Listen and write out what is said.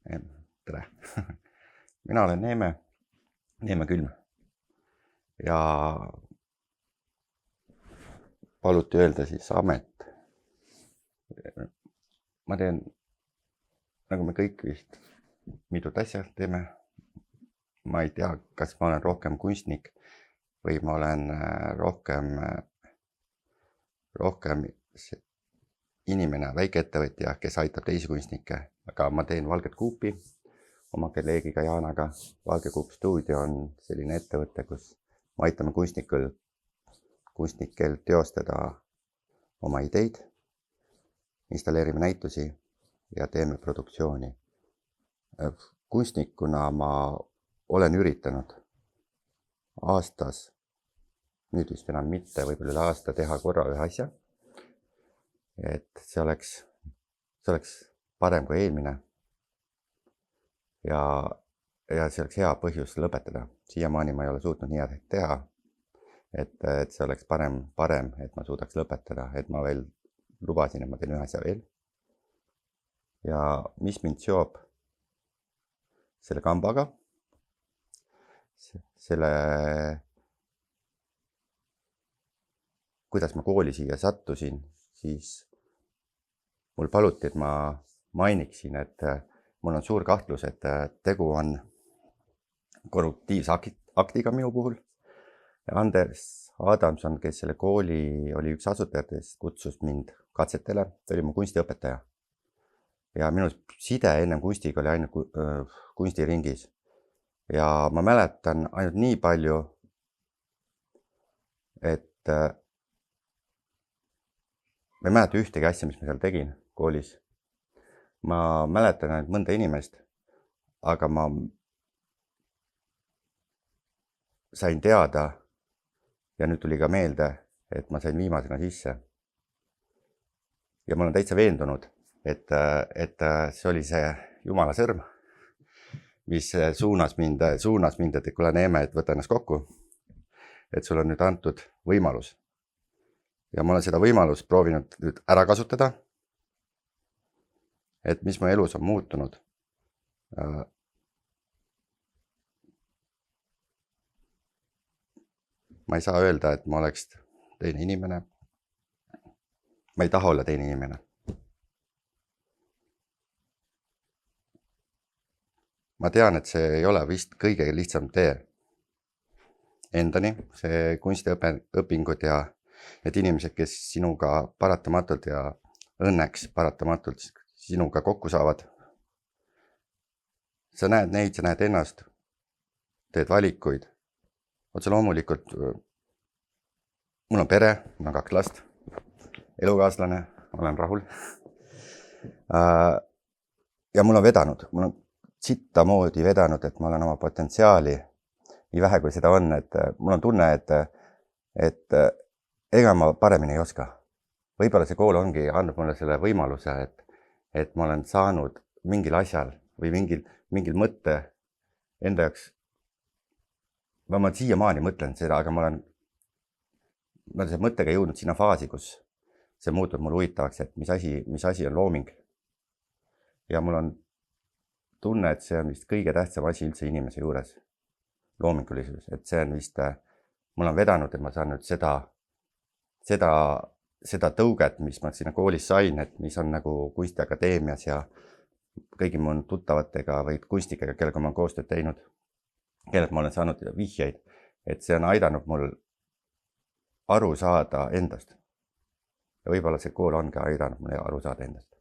Tere! Mina olen Neeme Külm ja paluti öelda siis amet. Ma teen, nagu me kõik vist, mitut asja teeme. Ma ei tea, kas ma olen rohkem kunstnik või ma olen rohkem inimene, väikeettevõtja, kes aitab teisi kunstnikke, aga ma teen Valget Kuupi oma kolleegiga Jaanaga. Valge Kuup stuudio on selline ettevõte, kus me aitame kunstnikel teostada oma ideid, installeerime näitusi ja teeme produktsiooni. Kunstnikuna ma olen üritanud aastas, nüüd vist enam mitte, võib-olla üle aasta teha korra ühe asja, et see oleks parem kui eelmine ja see oleks hea põhjus lõpetada. Siiamaani ma ei ole suutnud nii head teha, et see oleks parem, et ma suudaks lõpetada, et ma veel lubasin, et ma teen ühe asja veel. Ja mis mind seob selle kambaga, kuidas ma kooli siia sattusin, siis mul paluti, et ma mainiksin, et mul on suur kahtlus, et tegu on korruptiivse aktiga minu puhul. Anders Adamson, kes selle kooli oli üks asutajatest, kutsus mind katsetele, ta oli mu kunstiõpetaja. Ja minu side ennem kunstiga oli ainult kunstiringis. Ja ma mäletan ainult nii palju, et ma ei mäleta ühtegi asja, mis ma seal tegin koolis. Ma mäletan ainult mõnda inimest, aga ma sain teada ja nüüd tuli ka meelde, et ma sain viimasena sisse. Ja ma olen täitsa veendunud, et see oli see Jumala sõrm, mis suunas mind, et kuule Neeme, et võta ennast kokku, et sul on nüüd antud võimalus. Ja ma olen seda võimalust proovinud nüüd ära kasutada, et mis mu elus on muutunud. Ma ei saa öelda, et ma oleks teine inimene. Ma ei taha olla teine inimene. Ma tean, et see ei ole vist kõige lihtsam tee endani, see kunstiõpingud ja et inimesed, kes sinuga paratamatult ja õnneks paratamatult sinuga kokku saavad. Sa näed neid, sa näed ennast, teed valikuid. Otse loomulikult, mul on pere, mul on 2 last, elukaaslane, olen rahul. Ja mul on vedanud, mul on sitta moodi vedanud, et ma olen oma potentsiaali, nii vähe kui seda on, et mul on tunne, et ega ma paremini ei oska. Võib-olla see kool ongi andnud mulle selle võimaluse, et ma olen saanud mingil asjal või mingil mõtte enda jaoks. Ma siiamaani mõtlen seda, aga ma olen see mõttega jõudnud sinna faasi, kus see muutub mul huvitavaks, et mis asi on looming. Ja mul on tunne, et see on vist kõige tähtsam asi üldse inimese juures, loomingulisus, et see on vist, mul on vedanud, et ma saan nüüd seda tõuget, mis ma sinna koolis sain, et mis on nagu kunstiakadeemias ja kõigi mu tuttavatega või kunstnikega, kellega ma olen koostööd teinud, kellelt ma olen saanud vihjeid, et see on aidanud mul aru saada endast. Ja võib-olla see kool ongi aidanud mulle aru saada endast.